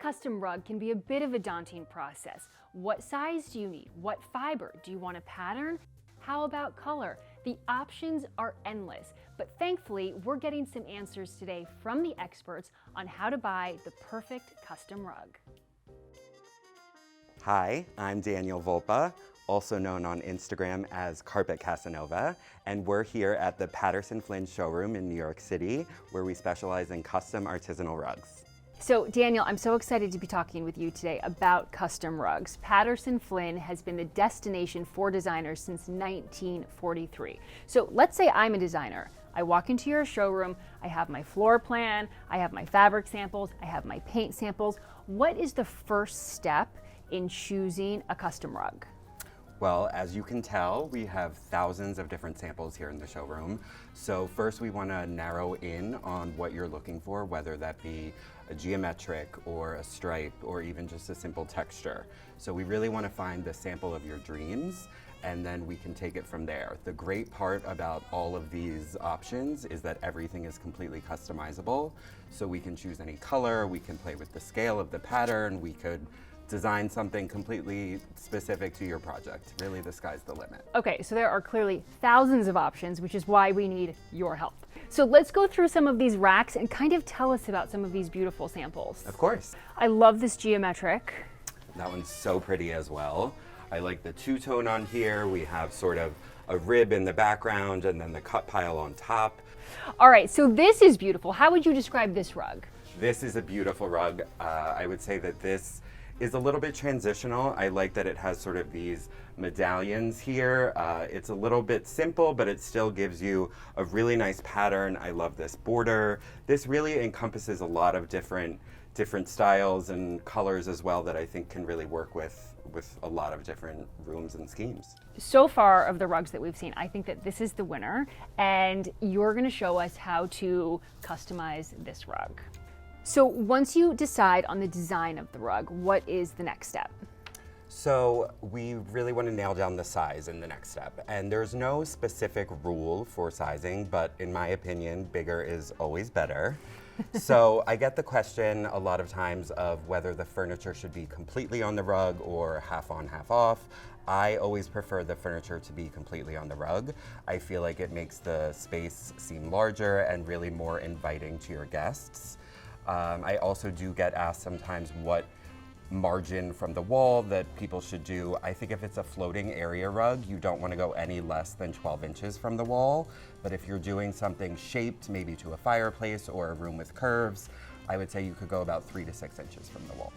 custom rug can be a bit of a daunting process. What size do you need? What fiber? Do you want a pattern? How about color? The options are endless, but thankfully we're getting some answers today from the experts on how to buy the perfect custom rug. Hi, I'm Daniel Volpa, also known on Instagram as Carpet Casanova, and we're here at the Patterson Flynn showroom in New York City, where we specialize in custom artisanal rugs. So Daniel, I'm so excited to be talking with you today about custom rugs. Patterson Flynn has been the destination for designers since 1943. So let's say I'm a designer. I walk into your showroom, I have my floor plan, I have my fabric samples, I have my paint samples. What is the first step in choosing a custom rug? Well, as you can tell, we have thousands of different samples here in the showroom. So first we want to narrow in on what you're looking for, whether that be a geometric or a stripe or even just a simple texture. So we really want to find the sample of your dreams, and then we can take it from there. The great part about all of these options is that everything is completely customizable. So we can choose any color, we can play with the scale of the pattern, we could design something completely specific to your project. Really, the sky's the limit. Okay, so there are clearly thousands of options, which is why we need your help. So let's go through some of these racks and kind of tell us about some of these beautiful samples. Of course. I love this geometric. That one's so pretty as well. I like the two-tone on here. We have sort of a rib in the background and then the cut pile on top. All right, so this is beautiful. How would you describe this rug? This is a beautiful rug. I would say that this is a little bit transitional. I like that it has sort of these medallions here. It's a little bit simple, but it still gives you a really nice pattern. I love this border. This really encompasses a lot of different styles and colors as well that I think can really work with a lot of different rooms and schemes. So far of the rugs that we've seen, I think that this is the winner, and you're gonna show us how to customize this rug. So once you decide on the design of the rug, what is the next step? So we really want to nail down the size in the next step. And there's no specific rule for sizing, but in my opinion, bigger is always better. So I get the question a lot of times of whether the furniture should be completely on the rug or half on, half off. I always prefer the furniture to be completely on the rug. I feel like it makes the space seem larger and really more inviting to your guests. I also do get asked sometimes what margin from the wall that people should do. I think if it's a floating area rug, you don't want to go any less than 12 inches from the wall. But if you're doing something shaped maybe to a fireplace or a room with curves, I would say you could go about 3 to 6 inches from the wall.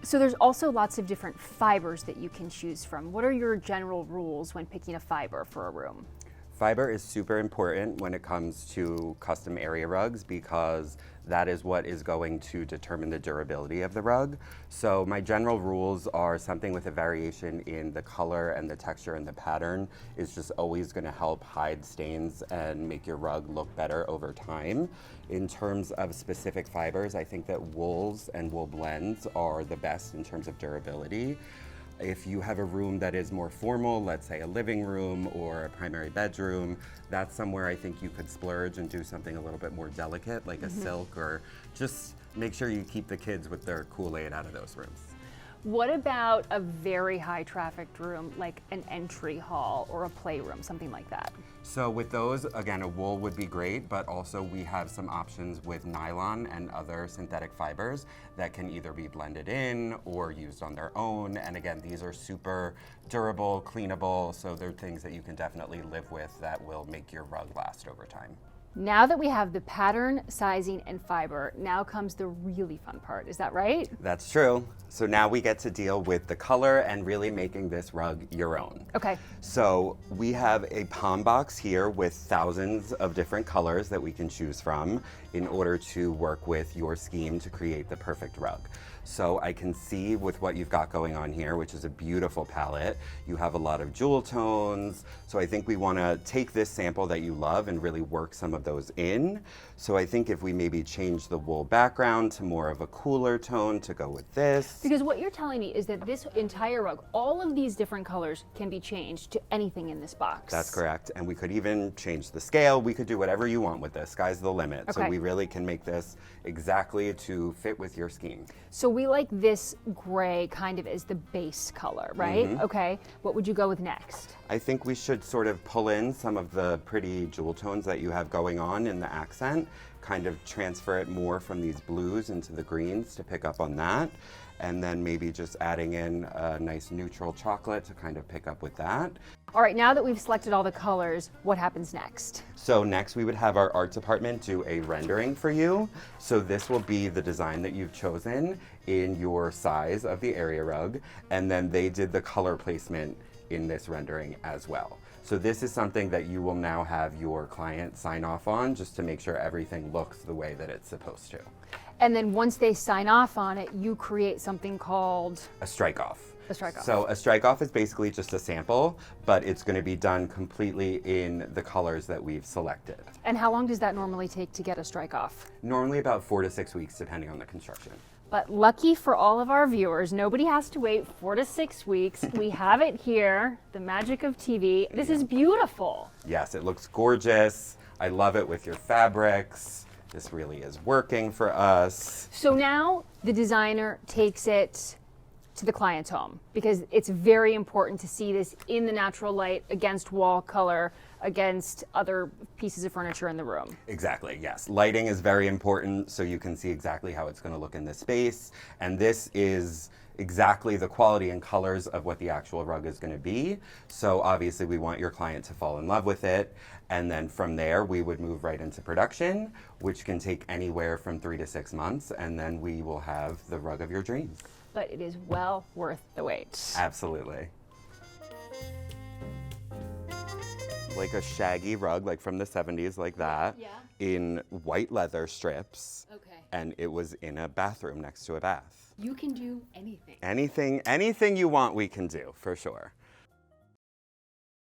So there's also lots of different fibers that you can choose from. What are your general rules when picking a fiber for a room? Fiber is super important when it comes to custom area rugs because that is what is going to determine the durability of the rug. So my general rules are something with a variation in the color and the texture and the pattern is just always going to help hide stains and make your rug look better over time. In terms of specific fibers, I think that wools and wool blends are the best in terms of durability. If you have a room that is more formal, let's say a living room or a primary bedroom, that's somewhere I think you could splurge and do something a little bit more delicate, like a silk, or just make sure you keep the kids with their Kool-Aid out of those rooms. What about a very high trafficked room, like an entry hall or a playroom, something like that? So with those, again, a wool would be great, but also we have some options with nylon and other synthetic fibers that can either be blended in or used on their own. And again, these are super durable, cleanable, so they're things that you can definitely live with that will make your rug last over time. Now that we have the pattern, sizing, and fiber, now comes the really fun part. Is that right? That's true. So now we get to deal with the color and really making this rug your own. Okay. So we have a palm box here with thousands of different colors that we can choose from in order to work with your scheme to create the perfect rug. So I can see with what you've got going on here, which is a beautiful palette, you have a lot of jewel tones. So I think we want to take this sample that you love and really work some of those in. So I think if we maybe change the wool background to more of a cooler tone to go with this. Because what you're telling me is that this entire rug, all of these different colors can be changed to anything in this box. That's correct. And we could even change the scale. We could do whatever you want with this. Sky's the limit. Okay. So we really can make this exactly to fit with your scheme. So we like this gray kind of as the base color, right? Okay. What would you go with next? I think we should sort of pull in some of the pretty jewel tones that you have going on in the accent, kind of transfer it more from these blues into the greens to pick up on that, and then maybe just adding in a nice neutral chocolate to kind of pick up with that. All right, now that we've selected all the colors, what happens next? So next we would have our art department do a rendering for you. So this will be the design that you've chosen in your size of the area rug, and then they did the color placement in this rendering as well. So this is something that you will now have your client sign off on just to make sure everything looks the way that it's supposed to. And then once they sign off on it, you create something called A strike off. a strike off. So a strike off is basically just a sample, but it's going to be done completely in the colors that we've selected. And how long does that normally take to get a strike off? Normally about 4 to 6 weeks depending on the construction. But lucky for all of our viewers, nobody has to wait 4 to 6 weeks. We have it here, the magic of TV. This is beautiful. Yes, it looks gorgeous. I love it with your fabrics. This really is working for us. So now the designer takes it to the client's home because it's very important to see this in the natural light against wall color, against other pieces of furniture in the room. Exactly, yes. Lighting is very important so you can see exactly how it's going to look in this space. And this is exactly the quality and colors of what the actual rug is going to be. So obviously we want your client to fall in love with it. And then from there, we would move right into production, which can take anywhere from 3 to 6 months. And then we will have the rug of your dreams. But it is well worth the wait. Absolutely. Like a shaggy rug, like from the 70s, like that, Yeah. in white leather strips. Okay. And it was in a bathroom next to a bath. You can do anything. Anything you want, we can do, for sure.